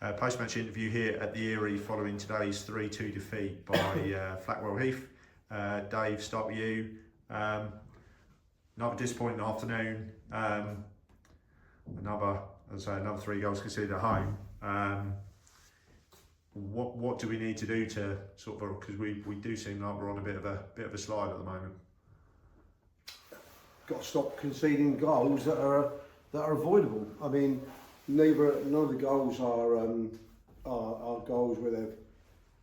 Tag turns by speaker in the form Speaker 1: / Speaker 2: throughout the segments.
Speaker 1: Post-match interview here at the Erie following today's 3-2 defeat by Flackwell Heath. Dave, start with you. Another disappointing afternoon. Another 3 goals conceded at home. What do we need to do to sort of, because we do seem like we're on a bit of a slide at the moment.
Speaker 2: Got to stop conceding goals that are avoidable. I mean, none of the goals are goals where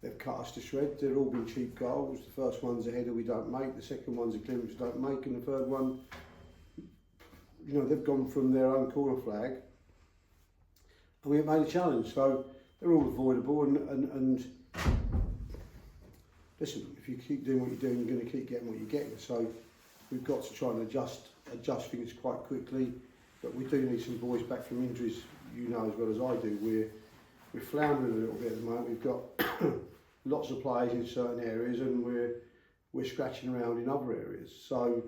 Speaker 2: they've cut us to shreds. They've all been cheap goals. The first one's a header we don't make. The second one's a clearance we don't make, and the third one, they've gone from their own corner flag, and we have made a challenge. So they're all avoidable. And listen, if you keep doing what you're doing, you're going to keep getting what you're getting. So we've got to try and adjust things quite quickly. But we do need some boys back from injuries, as well as I do. We're floundering a little bit at the moment. We've got lots of players in certain areas, and we're scratching around in other areas. So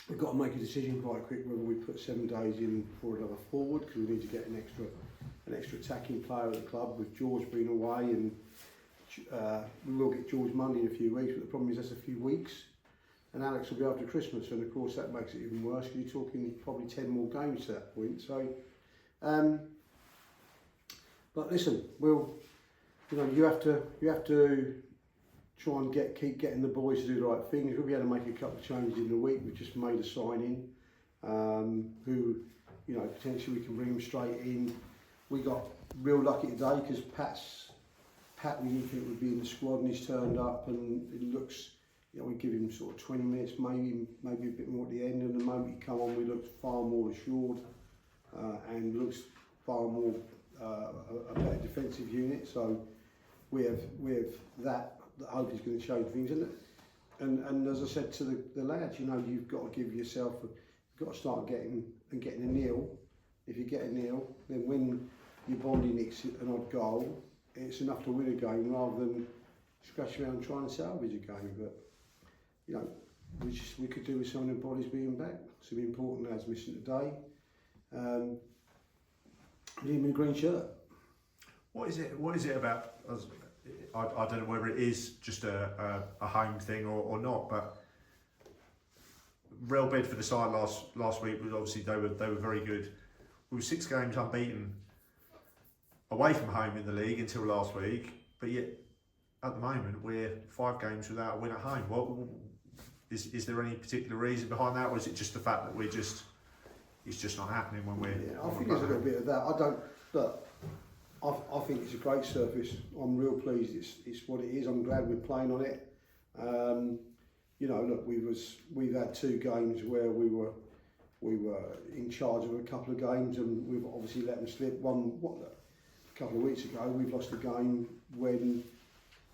Speaker 2: we've got to make a decision quite quick whether we put 7 days in for another forward, because we need to get an extra attacking player at the club, with George being away, and we will get George Monday in a few weeks. But the problem is that's a few weeks. And Alex will be after Christmas, and of course that makes it even worse, because you're talking probably 10 more games to that point. So, but listen, you have to try and keep getting the boys to do the right things. We'll be able to make a couple of changes in the week. We've just made a signing, who potentially we can bring him straight in. We got real lucky today because Pat we didn't think would be in the squad, and he's turned up, and it looks. We give him sort of 20 minutes, maybe a bit more at the end, and the moment he come on, we looked far more assured, and looks far more a better defensive unit. So we have that I hope is going to change things, and as I said to the lads, you've got to give yourself, you've got to start getting a nil. If you get a nil, then when your Bondi nicks an odd goal, it's enough to win a game rather than scratch around trying to salvage a game. But we could do with some of the bodies being back. Some important lads missing today. Him in a green shirt.
Speaker 1: What is it about us? I don't know whether it is just a home thing or not, but real bid for the side last week was obviously they were very good. We were 6 games unbeaten away from home in the league until last week, but yet at the moment we're 5 games without a win at home. Is there any particular reason behind that, or is it just the fact that it's just not happening when we're?
Speaker 2: Yeah, I think there's a little bit of that. I think it's a great surface. I'm real pleased. It's what it is. I'm glad we're playing on it. Look, we've had 2 games where we were in charge of a couple of games, and we've obviously let them slip. A couple of weeks ago, we've lost a game when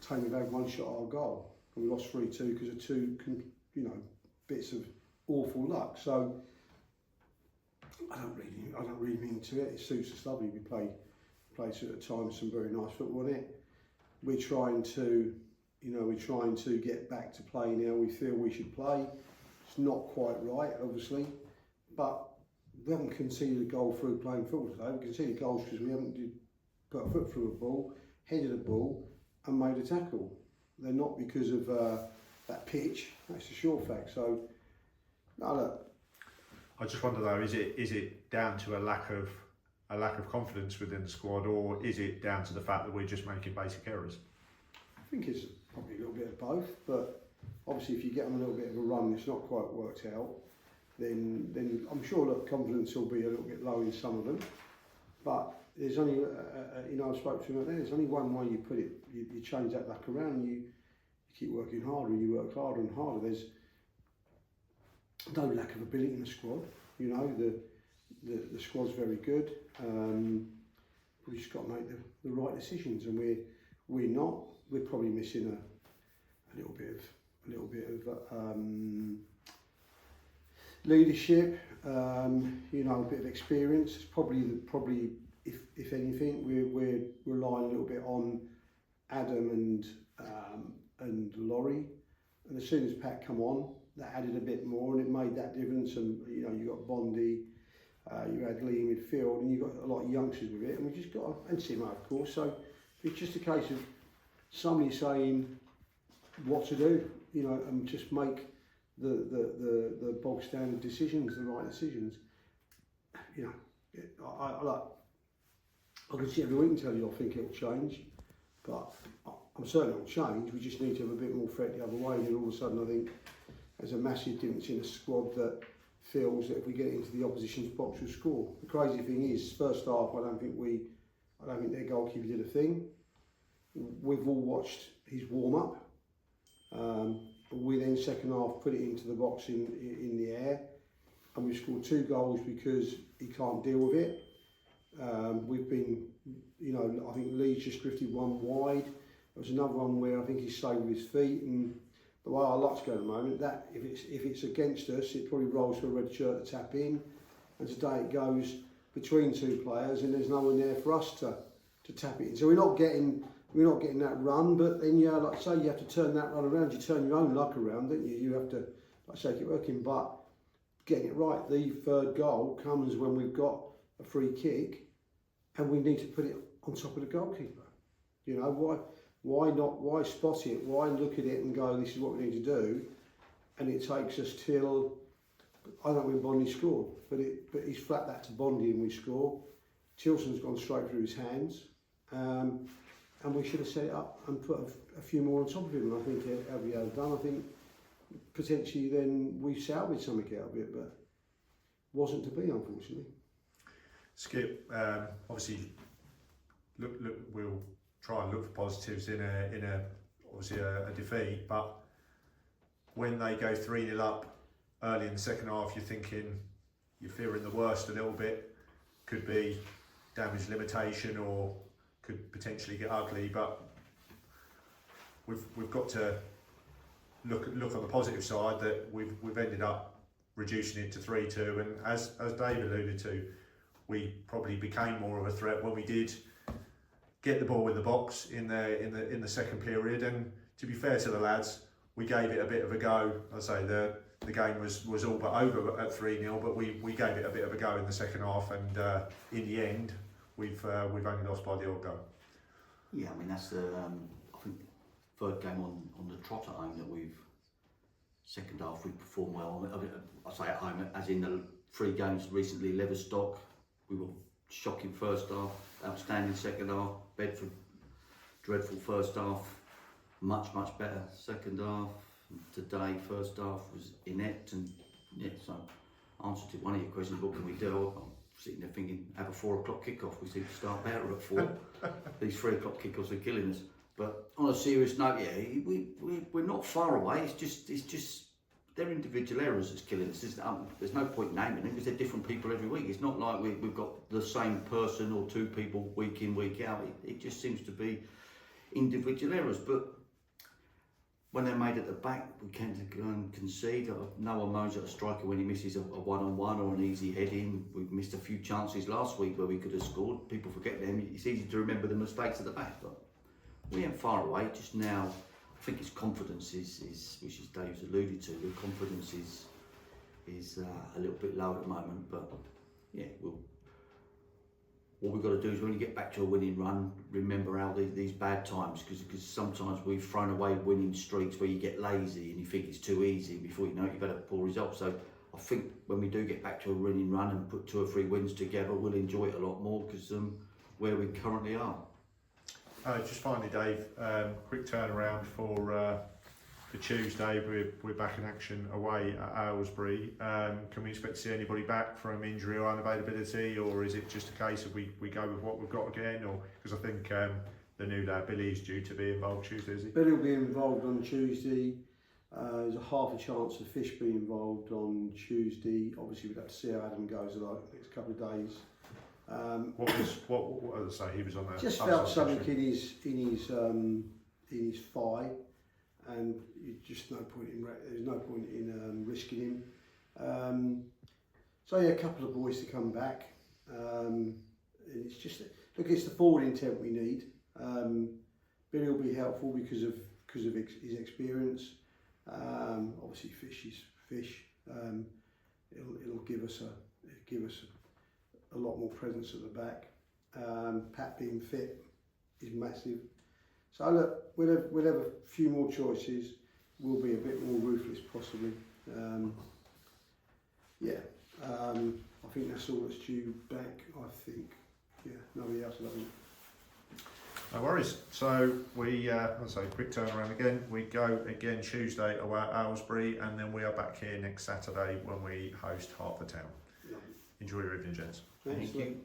Speaker 2: Tame had 1 shot on goal, and we lost 3-2 because of 2 bits of awful luck. So I don't read into it. It suits us lovely. We play at a time some very nice football in it. We're trying to get back to play now. We feel we should play. It's not quite right, obviously, but we haven't conceded a goal through playing football today. We conceded goals because we haven't put a foot through a ball, headed a ball, and made a tackle. They're not because of that pitch. That's a sure fact. So, no, look.
Speaker 1: I just wonder though, is it down to a lack of confidence within the squad, or is it down to the fact that we're just making basic errors?
Speaker 2: I think it's probably a little bit of both, but obviously if you get on a little bit of a run, it's not quite worked out, then I'm sure that confidence will be a little bit low in some of them. But there's only, I spoke to him there, there's only one way you put it. You change that luck around, and you keep working harder, and you work harder and harder. There's no lack of ability in the squad. The squad's very good. We just got to make the right decisions, and we're not. We're probably missing a little bit of leadership. A bit of experience. It's probably if anything, we're relying a little bit on Adam and Laurie. And as soon as Pat come on, that added a bit more, and it made that difference. And you got Bondi, You had Lee in midfield, and you got a lot of youngsters with it, and we just got and Simo, of course. So it's just a case of somebody saying what to do, you know, and just make the bog standard decisions, the right decisions. You know, I can sit every week and tell you I think it'll change, but I'm certain it'll change. We just need to have a bit more threat the other way, and then all of a sudden I think there's a massive difference in a squad that feels that if we get into the opposition's box we'll score. The crazy thing is, first half I don't think their goalkeeper did a thing. We've all watched his warm up. We then second half put it into the box in the air, and we scored 2 goals because he can't deal with it. We've been, you know, I think Lee's just drifted one wide. There was another one where I think he stayed with his feet, and the way I like to go at the moment, that if it's against us, it probably rolls to a red shirt to tap in, and today it goes between 2 players, and there's no one there for us to tap it in. So we're not getting that run, but then like I say, you have to turn that run around. You turn your own luck around, don't you? You have to, like I say, keep working, but getting it right. The third goal comes when we've got a free kick, and we need to put it on top of the goalkeeper. You know, why spot it? Why look at it and go, this is what we need to do? And it takes us till, I don't know when Bondi scored, but he's flat that to Bondi and we score. Tilson's gone straight through his hands. And we should have set it up and put a few more on top of him. And I think if we had done, I think potentially then we salvaged something out of it, but wasn't to be, unfortunately.
Speaker 1: Skip, obviously, look, we'll try and look for positives in obviously a defeat, but when they go 3-0 up early in the second half, you're fearing the worst a little bit. Could be damage limitation or could potentially get ugly, but we've got to look on the positive side that we've ended up reducing it to 3-2, and as Dave alluded to, we probably became more of a threat when we did get the ball in the box in the second period. And to be fair to the lads, we gave it a bit of a go. I say the game was all but over at 3-0, but we gave it a bit of a go in the second half, and in the end we've only lost by the odd goal.
Speaker 3: Yeah, I mean that's the I think third game on the trot at home that we've second half we performed well. I say at home as in the 3 games recently. Leverstock, we were shocking first half, outstanding second half. Bedford, dreadful first half, much better second half. Today, first half was inept, and yeah. So, answer to one of your questions: what can we do? I'm sitting there thinking, have a 4 o'clock kickoff. We seem to start better at 4. These 3 o'clock kickoffs are killing us. But on a serious note, yeah, we're not far away. It's just they're individual errors that's killing us. There's no point naming them because they're different people every week. It's not like we've got the same person or 2 people week in, week out. It just seems to be individual errors. But when they're made at the back, we tend to go and concede. No one moans at a striker when he misses a one-on-one or an easy head-in. We've missed a few chances last week where we could have scored. People forget them. It's easy to remember the mistakes at the back, but we ain't far away. Just now, I think his confidence is which is Dave's alluded to. The confidence is a little bit low at the moment, but yeah, what we've got to do is when you get back to a winning run, remember how these bad times, because sometimes we've thrown away winning streaks where you get lazy and you think it's too easy. Before you know it, you've had a poor result. So I think when we do get back to a winning run and put 2 or 3 wins together, we'll enjoy it a lot more because where we currently are.
Speaker 1: Just finally, Dave, quick turnaround for Tuesday. We're back in action away at Aylesbury. Can we expect to see anybody back from injury or unavailability, or is it just a case of we go with what we've got again? Or because I think the new lad Billy is due to be involved Tuesday, is he?
Speaker 2: Billy will be involved on Tuesday. There's a half a chance of Fish being involved on Tuesday. Obviously, we'd have to see how Adam goes the next couple of days.
Speaker 1: What as I say, he was on that.
Speaker 2: Just felt something in his thigh, and there's no point in risking him. So yeah, a couple of boys to come back. It's just it's the forward intent we need. Billy will be helpful because of his experience. Obviously, Fish is Fish. It'll give us a lot more presence at the back. Pat being fit is massive. So look, we'll have a few more choices. We'll be a bit more ruthless possibly. I think that's all that's due back. I think, nobody else doesn't.
Speaker 1: No worries. So we, let's say, quick turnaround again. We go again Tuesday away at Aylesbury, and then we are back here next Saturday when we host Hertford Town.
Speaker 2: Lovely.
Speaker 1: Enjoy your evening, gents.
Speaker 3: Thank you.
Speaker 2: Excellent.